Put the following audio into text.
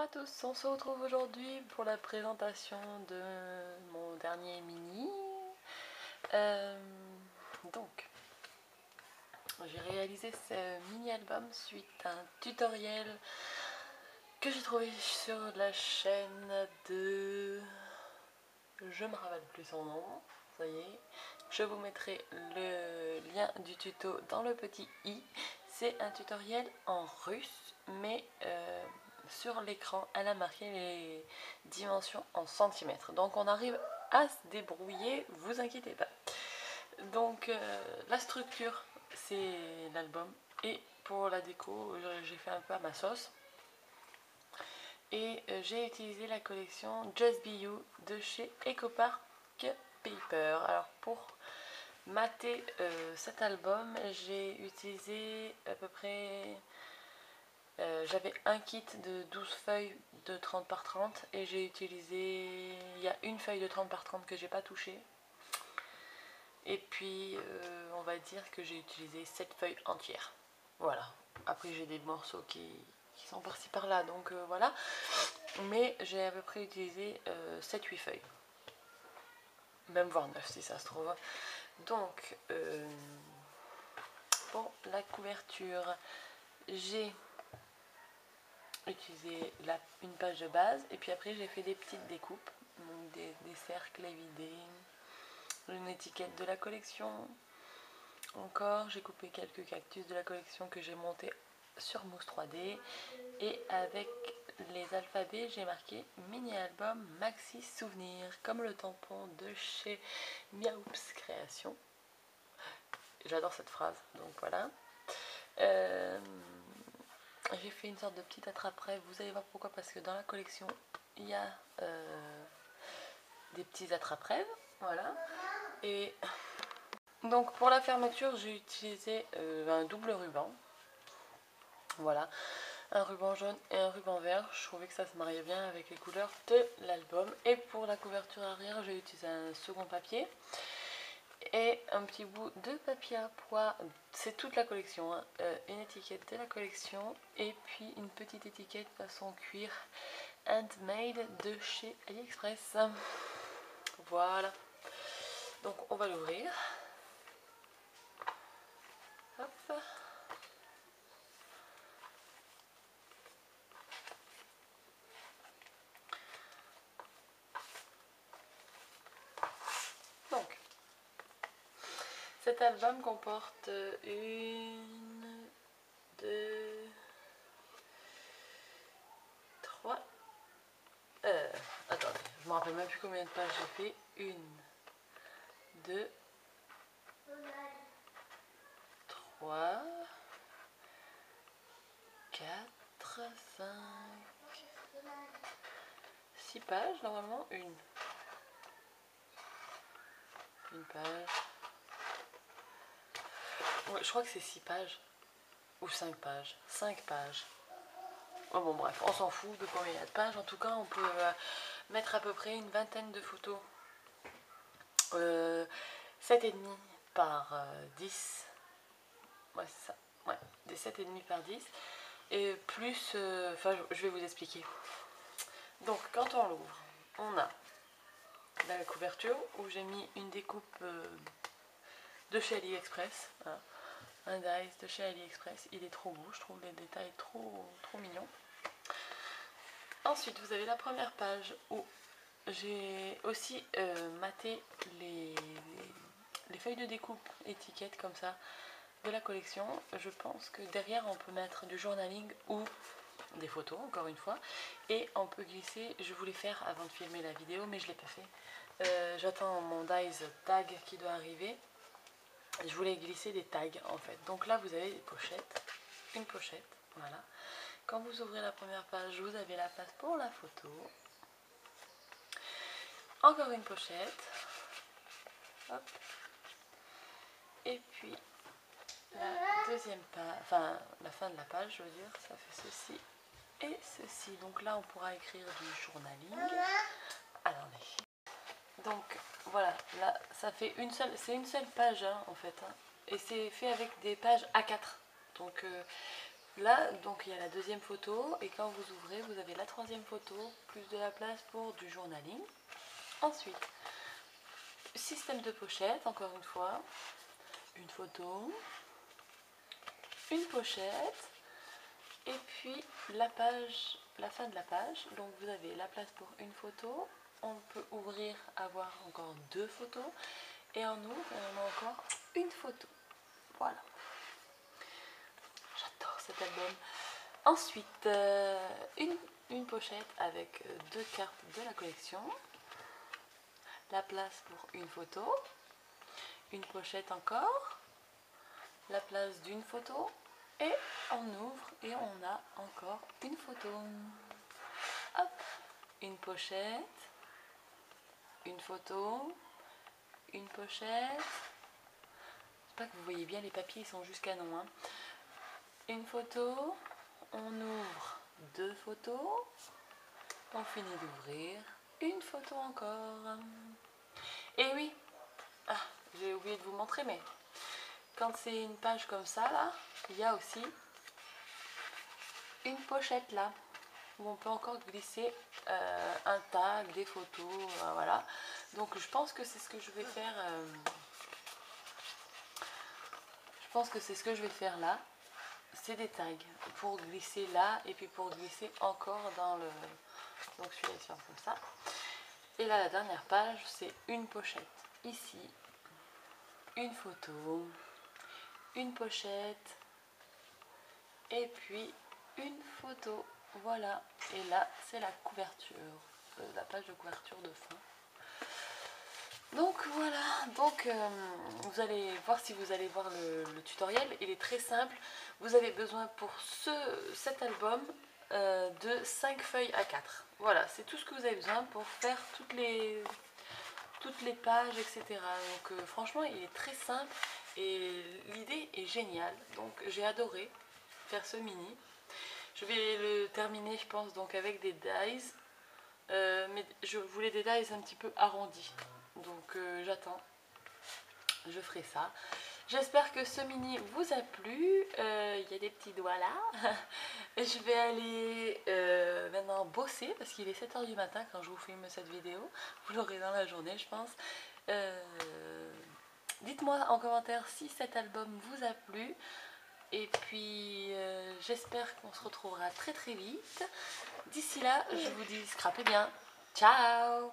à tous, on se retrouve aujourd'hui pour la présentation de mon dernier mini. Donc, j'ai réalisé ce mini album suite à un tutoriel que j'ai trouvé sur la chaîne de... Je me rappelle plus son nom, ça y est. Je vous mettrai le lien du tuto dans le petit i. C'est un tutoriel en russe, mais sur l'écran, elle a marqué les dimensions en centimètres. Donc on arrive à se débrouiller, vous inquiétez pas. Donc la structure, c'est l'album. Et pour la déco, j'ai fait un peu à ma sauce. Et j'ai utilisé la collection Just Be You de chez EcoPark Paper. Alors pour mater cet album, j'ai utilisé à peu près... j'avais un kit de 12 feuilles de 30 par 30 et j'ai utilisé... Il y a une feuille de 30 par 30 que j'ai pas touchée. Et puis on va dire que j'ai utilisé 7 feuilles entières. Voilà. Après j'ai des morceaux qui sont par-ci par-là, donc voilà. Mais j'ai à peu près utilisé 7-8 feuilles. Même voire 9 si ça se trouve. Donc pour la couverture, j'ai utilisé une page de base et puis après j'ai fait des petites découpes, donc des cercles évidés, une étiquette de la collection. Encore, j'ai coupé quelques cactus de la collection que j'ai monté sur mousse 3D et avec les alphabets j'ai marqué mini album maxi souvenir comme le tampon de chez Miaoups Création. J'adore cette phrase, donc voilà. J'ai fait une sorte de petite attrape-rêve, vous allez voir pourquoi, parce que dans la collection il y a des petits attrape-rêves, voilà. Et donc pour la fermeture j'ai utilisé un double ruban, voilà, un ruban jaune et un ruban vert. Je trouvais que ça se mariait bien avec les couleurs de l'album. Et pour la couverture arrière j'ai utilisé un second papier et un petit bout de papier à pois, c'est toute la collection, hein. Une étiquette de la collection et puis une petite étiquette façon cuir handmade de chez AliExpress. Voilà, donc on va l'ouvrir. Hop. Donc cet album comporte 1, 2, 3. Attendez, je me rappelle même plus combien de pages j'ai fait. 1, 2, 3, 4, 5, 6 pages normalement. Une page. Ouais, je crois que c'est 6 pages. Ou 5 pages. 5 pages. Oh bon bref, on s'en fout de combien il y a de pages. En tout cas, on peut mettre à peu près une vingtaine de photos. 7,5 par 10. Ouais, c'est ça. Ouais, des 7,5 par 10. Et plus... Enfin, je vais vous expliquer. Donc, quand on l'ouvre, on a la couverture où j'ai mis une découpe de chez AliExpress. Hein. Un dice de chez AliExpress. Il est trop beau, je trouve les détails trop mignons. Ensuite, vous avez la première page où j'ai aussi maté les feuilles de découpe étiquettes comme ça de la collection. Je pense que derrière on peut mettre du journaling ou des photos, encore une fois, et on peut glisser. Je voulais faire avant de filmer la vidéo mais je l'ai pas fait. J'attends mon dice tag qui doit arriver. Je voulais glisser des tags en fait. Donc là vous avez des pochettes, une pochette, voilà. Quand vous ouvrez la première page, vous avez la place pour la photo. Encore une pochette. Hop. Et puis la deuxième page, enfin la fin de la page, je veux dire, ça fait ceci et ceci. Donc là on pourra écrire du journaling. Attendez. Donc voilà, là ça fait c'est une seule page hein, en fait. Hein, et c'est fait avec des pages A4. Donc Là, donc il y a la deuxième photo et quand vous ouvrez, vous avez la troisième photo, plus de la place pour du journaling. Ensuite, système de pochette, encore une fois, une photo, une pochette et puis la page, la fin de la page. Donc vous avez la place pour une photo, on peut ouvrir, avoir encore deux photos et on ouvre et on a encore une photo. Voilà. J'adore cet album. Ensuite, une pochette avec deux cartes de la collection, la place pour une photo, une pochette encore, la place d'une photo et on ouvre et on a encore une photo. Hop, une pochette, une photo, une pochette. J'espère que vous voyez bien, les papiers ils sont jusqu'à non. Hein. Une photo, on ouvre deux photos, on finit d'ouvrir, une photo encore. Et oui, ah, j'ai oublié de vous montrer, mais quand c'est une page comme ça, là, il y a aussi une pochette là, où on peut encore glisser un tag, des photos, voilà. Donc je pense que c'est ce que je vais faire. Je pense que c'est ce que je vais faire là. C'est des tags pour glisser là et puis pour glisser encore dans le... Donc celui-là il se ferme comme ça. Et là la dernière page c'est une pochette. Ici, une photo, une pochette et puis une photo. Voilà. Et là c'est la couverture, la page de couverture de fond. Donc voilà, donc vous allez voir si vous allez voir le tutoriel, il est très simple. Vous avez besoin pour cet album de 5 feuilles A4. Voilà, c'est tout ce que vous avez besoin pour faire toutes les pages, etc. Donc franchement, il est très simple et l'idée est géniale. Donc j'ai adoré faire ce mini. Je vais le terminer, je pense, donc avec des dies. Mais je voulais des dies un petit peu arrondis. Donc j'attends, je ferai ça. J'espère que ce mini vous a plu. Il y a des petits doigts là. Je vais aller maintenant bosser parce qu'il est 7 h du matin quand je vous filme cette vidéo. Vous l'aurez dans la journée je pense. Dites-moi en commentaire si cet album vous a plu. Et puis j'espère qu'on se retrouvera très très vite. D'ici là, je vous dis scrapez bien. Ciao!